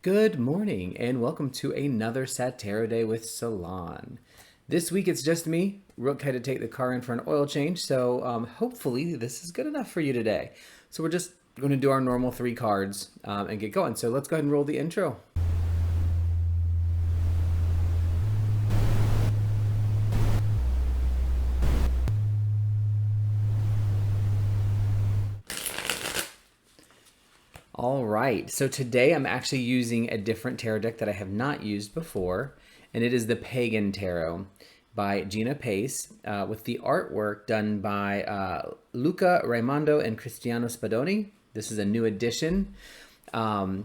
Good morning and welcome to another Sad Tarot Day with Salon. This week it's just me. Rook had to take the car in for an oil change, so hopefully this is good enough for you today. So we're just going to do our normal three cards and get going. So let's go ahead and roll the intro. All right, so today I'm actually using a different tarot deck that I have not used before, and it is the Pagan Tarot by Gina Pace with the artwork done by Luca Raimondo and Cristiano Spadoni. This is a new edition. I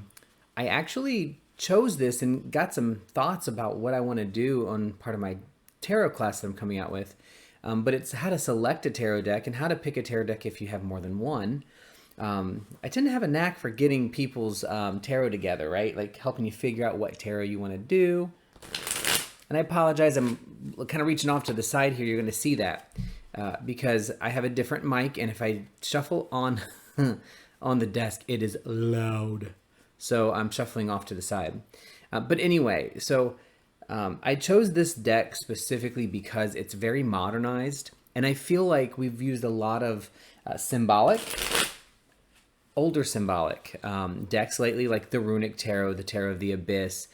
actually chose this and got some thoughts about what I want to do on part of my tarot class that I'm coming out with, but it's how to select a tarot deck and how to pick a tarot deck if you have more than one. I tend to have a knack for getting people's tarot together, right? Like helping you figure out what tarot you want to do. And I apologize, I'm kind of reaching off to the side here. You're going to see that because I have a different mic, and if I shuffle on on the desk, it is loud. So I'm shuffling off to the side. But anyway, so I chose this deck specifically because it's very modernized, and I feel like we've used a lot of older symbolic decks lately, like the Runic Tarot, the Tarot of the Abyss,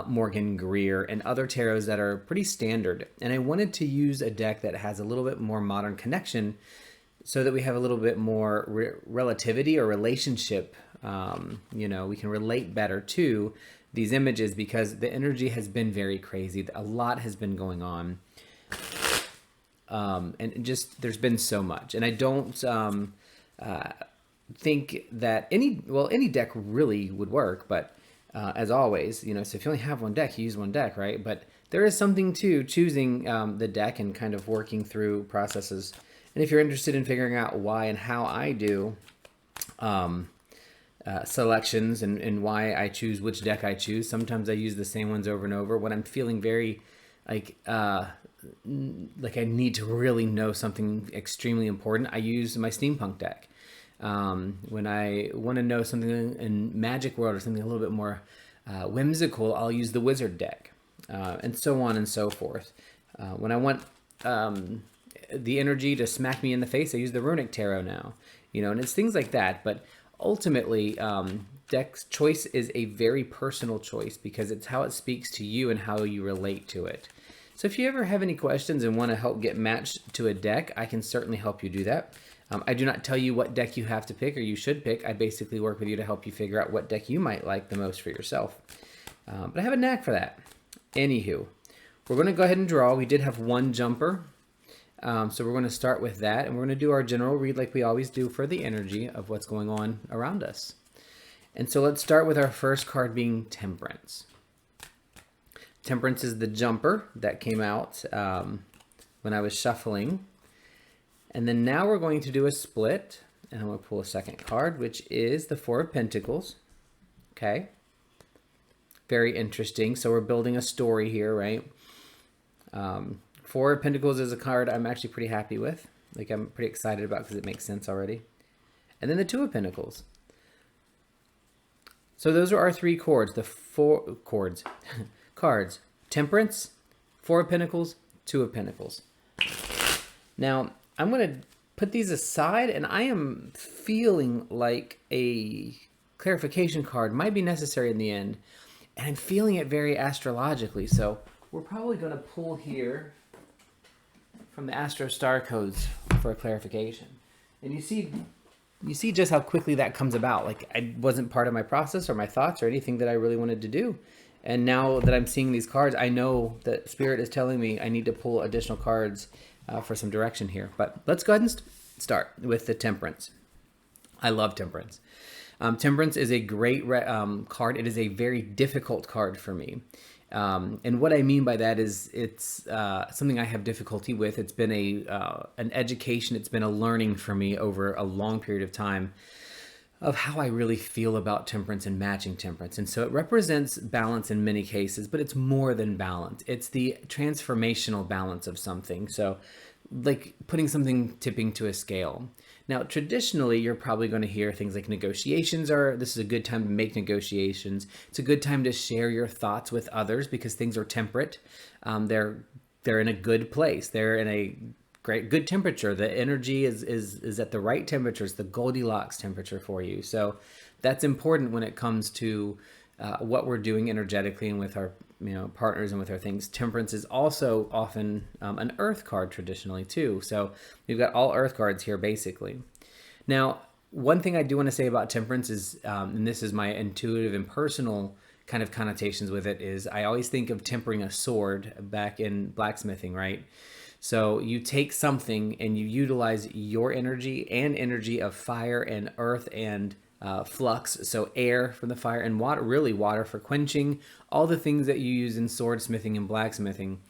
Morgan Greer, and other tarots that are pretty standard. And I wanted to use a deck that has a little bit more modern connection so that we have a little bit more relativity or relationship. We can relate better to these images because the energy has been very crazy. A lot has been going on. And just there's been so much. And I don't think that any deck really would work, but as always, so if you only have one deck, you use one deck, right? But there is something to choosing the deck and kind of working through processes. And if you're interested in figuring out why and how I do selections and why I choose which deck I choose, sometimes I use the same ones over and over. When I'm feeling very like I need to really know something extremely important, I use my steampunk deck. When I want to know something in Magic World or something a little bit more whimsical, I'll use the Wizard deck, and so on and so forth. When I want the energy to smack me in the face, I use the Runic Tarot now, and it's things like that. But ultimately, deck choice is a very personal choice because it's how it speaks to you and how you relate to it. So if you ever have any questions and want to help get matched to a deck, I can certainly help you do that. I do not tell you what deck you have to pick or you should pick. I basically work with you to help you figure out what deck you might like the most for yourself. But I have a knack for that. Anywho, we're going to go ahead and draw. We did have one jumper. So we're going to start with that, and we're going to do our general read like we always do for the energy of what's going on around us. And so let's start with our first card being Temperance. Temperance is the jumper that came out when I was shuffling. And then now we're going to do a split, and I'm going to pull a second card, which is the Four of Pentacles. Okay. Very interesting. So we're building a story here, right? Four of Pentacles is a card I'm actually pretty happy with. Like I'm pretty excited about because it makes sense already. And then the Two of Pentacles. So those are our three chords, cards. Temperance, Four of Pentacles, Two of Pentacles. Now, I'm going to put these aside, and I am feeling like a clarification card might be necessary in the end, and I'm feeling it very astrologically. So we're probably going to pull here from the Astro Star Codes for a clarification. And you see just how quickly that comes about. Like I wasn't part of my process or my thoughts or anything that I really wanted to do. And now that I'm seeing these cards, I know that Spirit is telling me I need to pull additional cards for some direction here. But let's go ahead and start with the Temperance. I love Temperance. Temperance is a great card. It is a very difficult card for me. And what I mean by that is it's something I have difficulty with. It's been an education. It's been a learning for me over a long period of time of how I really feel about temperance and matching temperance. And so it represents balance in many cases, but it's more than balance. It's the transformational balance of something. So like putting something tipping to a scale. Now, traditionally, you're probably going to hear things like negotiations are, this is a good time to make negotiations. It's a good time to share your thoughts with others because things are temperate. They're in a good place. They're in a good temperature. The energy is at the right temperature. It's the Goldilocks temperature for you. So that's important when it comes to what we're doing energetically and with our partners and with our things. Temperance is also often an earth card traditionally too. So we've got all earth cards here basically. Now, one thing I do want to say about temperance is, and this is my intuitive and personal kind of connotations with it, is I always think of tempering a sword back in blacksmithing, right? So you take something and you utilize your energy and energy of fire and earth and flux, so air from the fire, and water, really water for quenching, all the things that you use in swordsmithing and blacksmithing,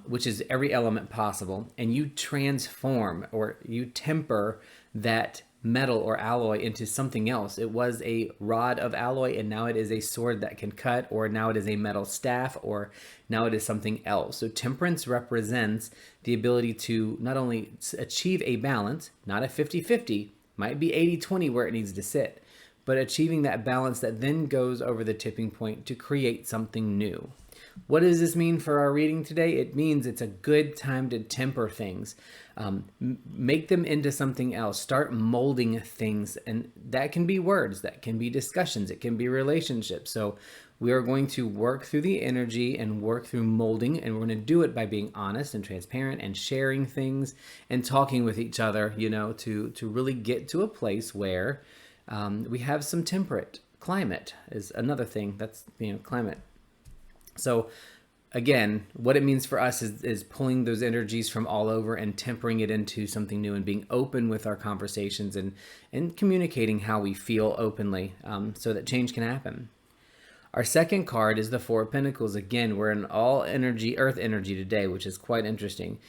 which is every element possible, and you transform or you temper that metal or alloy into something else. It was a rod of alloy and now it is a sword that can cut, or now it is a metal staff, or now it is something else. So temperance represents the ability to not only achieve a balance, not a 50-50, might be 80-20 where it needs to sit, but achieving that balance that then goes over the tipping point to create something new. What does this mean for our reading today? It means it's a good time to temper things, make them into something else, start molding things. And that can be words, that can be discussions, it can be relationships. So we are going to work through the energy and work through molding, and we're going to do it by being honest and transparent and sharing things and talking with each other, to really get to a place where we have some temperate. Climate is another thing that's, climate. So again, what it means for us is pulling those energies from all over and tempering it into something new and being open with our conversations and communicating how we feel openly, so that change can happen. Our second card is the Four of Pentacles. Again, we're in all energy, earth energy today, which is quite interesting.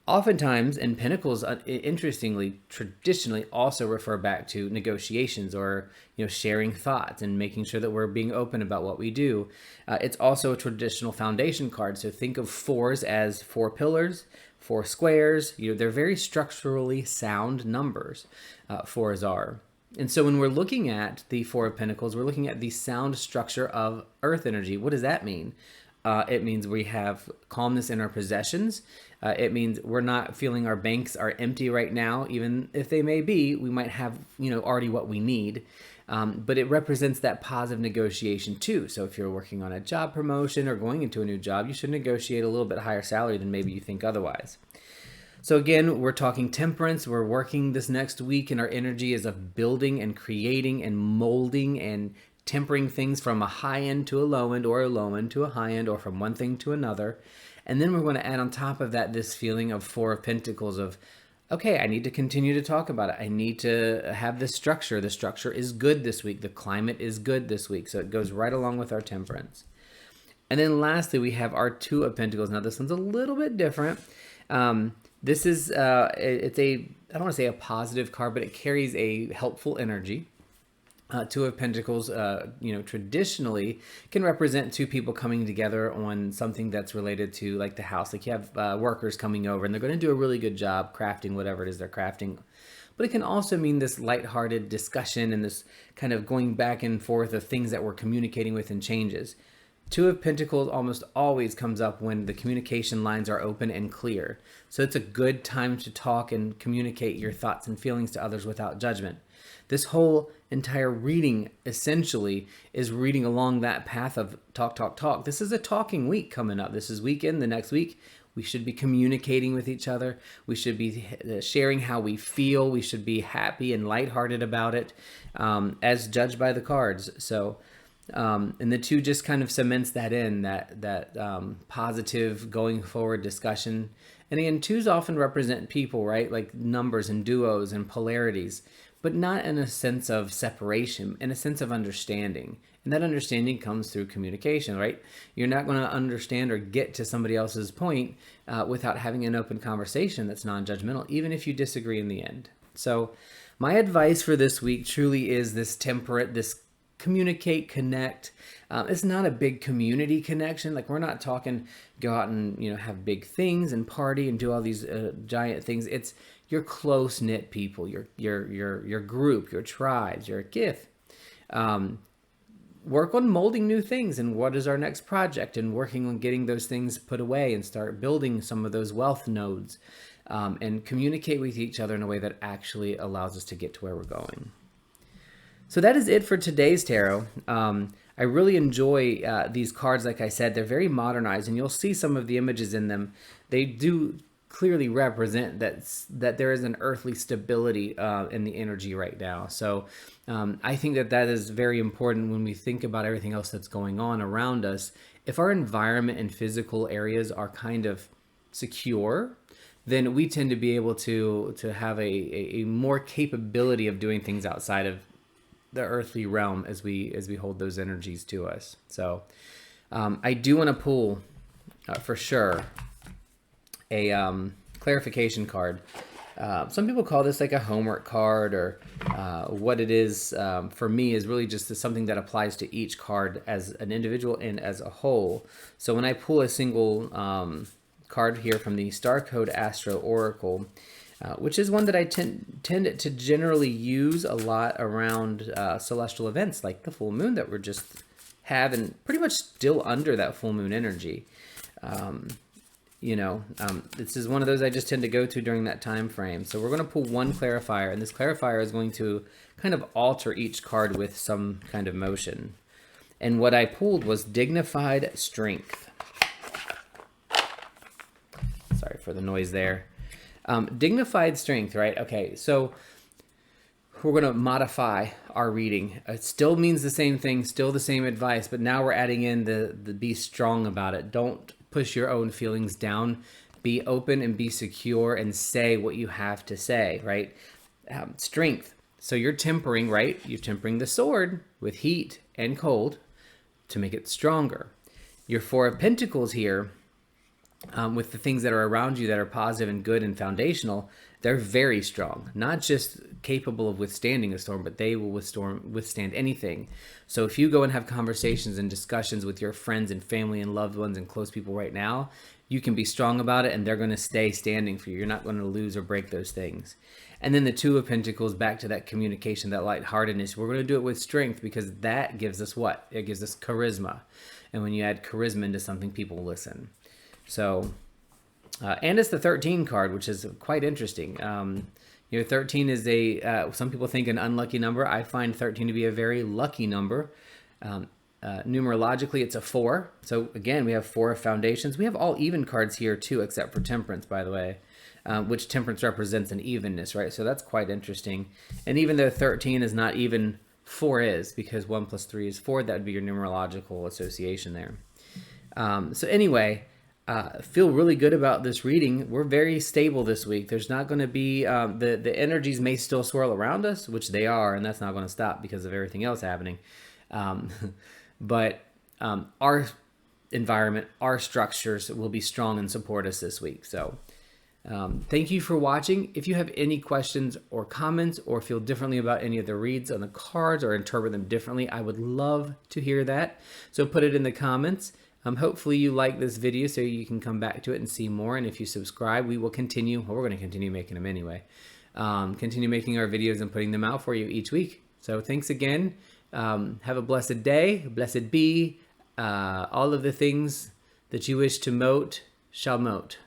Oftentimes, and Pentacles, interestingly, traditionally also refer back to negotiations or sharing thoughts and making sure that we're being open about what we do. It's also a traditional foundation card. So think of fours as four pillars, four squares. They're very structurally sound numbers. Fours are. And so when we're looking at the Four of Pentacles, we're looking at the sound structure of earth energy. What does that mean? It means we have calmness in our possessions. It means we're not feeling our banks are empty right now. Even if they may be, we might have, already what we need. But it represents that positive negotiation too. So if you're working on a job promotion or going into a new job, you should negotiate a little bit higher salary than maybe you think otherwise. So again, we're talking temperance. We're working this next week, and our energy is of building and creating and molding and tempering things from a high end to a low end, or a low end to a high end, or from one thing to another. And then we're going to add on top of that this feeling of Four of Pentacles of, okay, I need to continue to talk about it. I need to have this structure. The structure is good this week. The climate is good this week. So it goes right along with our temperance. And then lastly, we have our Two of Pentacles. Now this one's a little bit different. This is, it's a, I don't want to say a positive card, but it carries a helpful energy. Two of Pentacles, traditionally can represent two people coming together on something that's related to like the house. Like you have workers coming over and they're going to do a really good job crafting whatever it is they're crafting. But it can also mean this lighthearted discussion and this kind of going back and forth of things that we're communicating with and changes. Two of Pentacles almost always comes up when the communication lines are open and clear. So it's a good time to talk and communicate your thoughts and feelings to others without judgment. This whole entire reading essentially is reading along that path of talk, talk, talk. This is a talking week coming up. This is weekend. The next week, we should be communicating with each other. We should be sharing how we feel. We should be happy and lighthearted about it, as judged by the cards. So, and the two just kind of cements that in, that positive going forward discussion. And again, twos often represent people, right? Like numbers and duos and polarities, but not in a sense of separation, in a sense of understanding. And that understanding comes through communication, right? You're not going to understand or get to somebody else's point without having an open conversation that's non-judgmental, even if you disagree in the end. So my advice for this week truly is this temperate, this communicate, connect. It's not a big community connection. Like we're not talking go out and have big things and party and do all these giant things. It's your close knit people, your group, your tribes, your kith. Work on molding new things and what is our next project, and working on getting those things put away and start building some of those wealth nodes, and communicate with each other in a way that actually allows us to get to where we're going. So that is it for today's tarot. I really enjoy these cards. Like I said, they're very modernized, and you'll see some of the images in them. They do clearly represent that there is an earthly stability in the energy right now. So I think that is very important when we think about everything else that's going on around us. If our environment and physical areas are kind of secure, then we tend to be able to have a more capability of doing things outside of the earthly realm as we hold those energies to us. So I do want to pull for sure a clarification card. Some people call this like a homework card, or what it is for me is really just something that applies to each card as an individual and as a whole. So when I pull a single card here from the Star Code Astro Oracle, which is one that I tend to generally use a lot around celestial events like the full moon that we're just having, pretty much still under that full moon energy. This is one of those I just tend to go to during that time frame. So we're going to pull one clarifier, and this clarifier is going to kind of alter each card with some kind of motion. And what I pulled was Dignified Strength. Sorry for the noise there. Dignified Strength, right? Okay, so we're going to modify our reading. It still means the same thing, still the same advice, but now we're adding in the be strong about it. Don't push your own feelings down. Be open and be secure and say what you have to say, right? Strength. So you're tempering, right? You're tempering the sword with heat and cold to make it stronger. Your Four of Pentacles here, with the things that are around you that are positive and good and foundational, they're very strong. Not just capable of withstanding a storm, but they will withstand anything. So if you go and have conversations and discussions with your friends and family and loved ones and close people right now, you can be strong about it, and they're going to stay standing for you. You're not going to lose or break those things. And then the Two of Pentacles, back to that communication, that lightheartedness. We're going to do it with strength, because that gives us what? It gives us charisma. And when you add charisma into something, people listen. So, and it's the 13 card, which is quite interesting. 13 is some people think an unlucky number. I find 13 to be a very lucky number. Numerologically, it's a 4. So again, we have 4 foundations. We have all even cards here too, except for Temperance, by the way, which Temperance represents an evenness, right? So that's quite interesting. And even though 13 is not even, 4 is, because 1 plus 3 is 4. That would be your numerological association there. So anyway, feel really good about this reading. We're very stable this week. There's not going to be, the energies may still swirl around us, which they are, and that's not going to stop because of everything else happening. But our environment, our structures will be strong and support us this week. So thank you for watching. If you have any questions or comments, or feel differently about any of the reads on the cards or interpret them differently, I would love to hear that. So put it in the comments. Hopefully you like this video so you can come back to it and see more. And if you subscribe, we will continue. Well, we're going to continue making them anyway. Continue making our videos and putting them out for you each week. So thanks again. Have a blessed day. Blessed be. All of the things that you wish to mote shall mote.